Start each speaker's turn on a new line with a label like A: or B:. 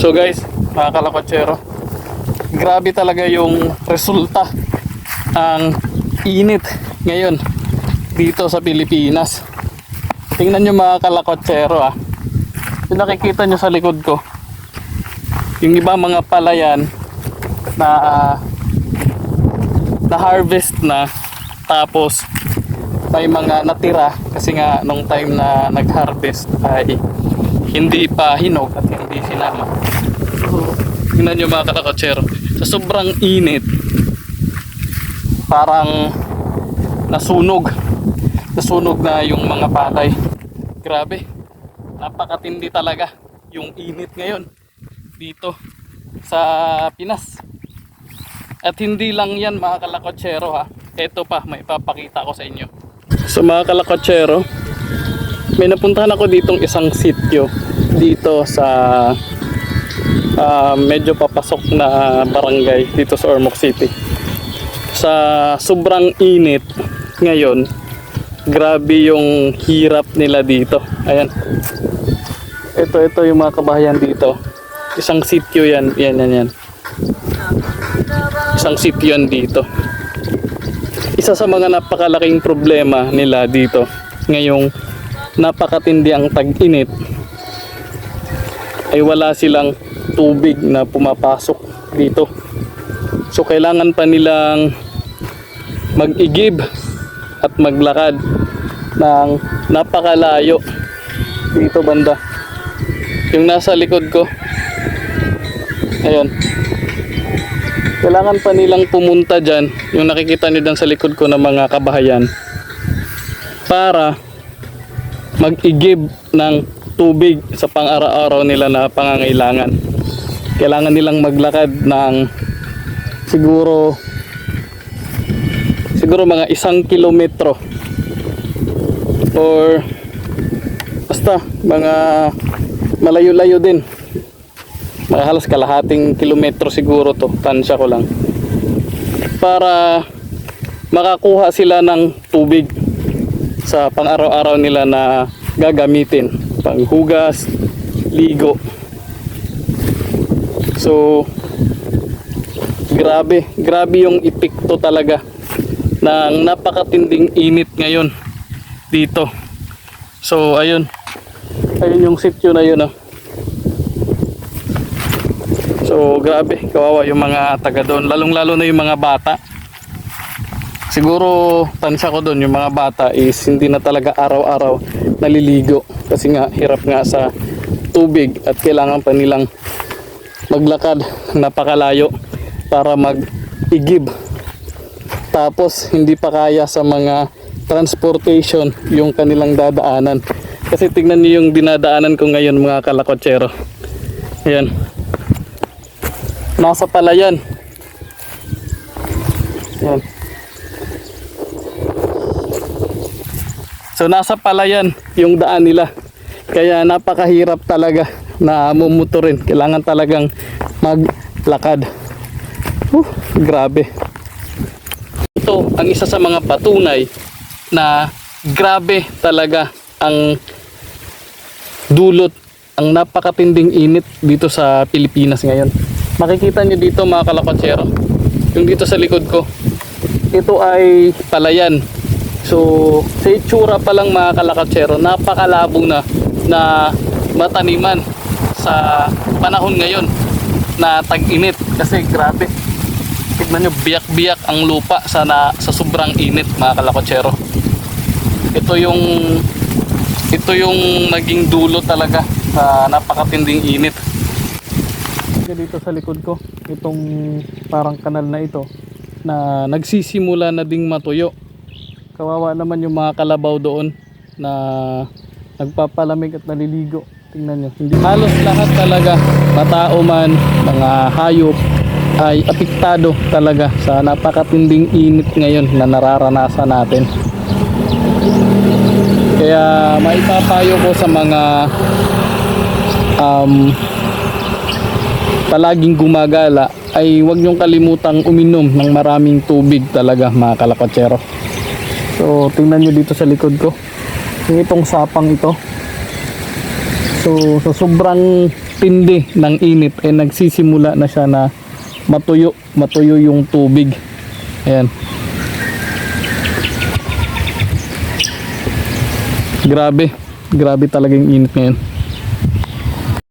A: So guys, mga kalakotsero, grabe talaga yung resulta. Ang init ngayon dito sa Pilipinas. Tingnan nyo mga kalakotsero yung nakikita nyo sa likod ko, yung iba mga palayan na harvest na, tapos may mga natira kasi nga nung time na nag-harvest ay hindi pa hinog at hindi sinama. Tingnan nyo mga kalakotsero, sa sobrang init parang nasunog na yung mga palay. Grabe, napakatindi talaga yung init ngayon dito sa Pinas. At hindi lang yan mga kalakotsero ito pa, may ipapakita ko sa inyo. So mga kalakotsero, may napuntahan ako ditong isang sitio dito sa medyo papasok na barangay dito sa Ormoc City. Sa sobrang init ngayon, grabe yung hirap nila dito. Ayan, ito yung mga kabahayan dito. Isang sitio yan. Isang sitio yan dito. Isa sa mga napakalaking problema nila dito ngayong napakatindi ang tag-init ay wala silang tubig na pumapasok dito. So kailangan pa nilang mag-igib at maglakad ng napakalayo dito banda. Yung nasa likod ko, ayun, kailangan pa nilang pumunta dyan, yung nakikita nyo dyan sa likod ko ng mga kabahayan, para mag-igib ng tubig sa pang-araw-araw nila na pangangailangan. Kailangan nilang maglakad ng siguro mga 1 kilometro or basta mga malayo-layo din, mga halos kalahating kilometro siguro to, tansya ko lang, para makakuha sila ng tubig sa pang-araw-araw nila na gagamitin, panghugas, ligo. So grabe yung epekto talaga ng napakatinding init ngayon dito. So ayun yung sitio na yun. So grabe, kawawa yung mga taga doon, lalong-lalo na yung mga bata. Siguro tansya ko doon, yung mga bata is hindi na talaga araw-araw naliligo kasi nga hirap nga sa tubig at kailangan pa nilang maglakad napakalayo para mag-igib. Tapos hindi pa kaya sa mga transportation yung kanilang dadaanan. Kasi tingnan niyo yung dinadaanan ko ngayon mga kalakotsero. Ayan, nasa palayan. Ayan. So nasa palayan yung daan nila. Kaya napakahirap talaga na mumuturin. Kailangan talagang maglakad. Grabe. Ito ang isa sa mga patunay na grabe talaga ang dulot, ang napakatinding init dito sa Pilipinas ngayon. Makikita nyo dito mga kalakotsero, yung dito sa likod ko, ito ay palayan. So sa itsura pa lang mga kalakotsero, napakalabo na mataniman sa panahon ngayon na tag-init. Kasi grabe, tignan nyo, biyak-biyak ang lupa sa sobrang init mga kalakotsero. Ito yung naging dulo talaga sa napakatinding init. Dito sa likod ko, itong parang kanal na ito na nagsisimula na ding matuyo. Kawawa naman yung mga kalabaw doon na nagpapalamig at naliligo. Tingnan nyo, hindi halos lahat talaga, matao man, mga hayop, ay apektado talaga sa napakatinding init ngayon na nararanasan natin. Kaya maipapayo ko sa mga palaging gumagala ay huwag niyong kalimutang uminom ng maraming tubig talaga mga kalakotsero. So tingnan nyo dito sa likod ko, itong sapang ito. So sa sobrang tindi ng init ay nagsisimula na siya na matuyo yung tubig. Ayan. Grabe talaga yung init ngayon.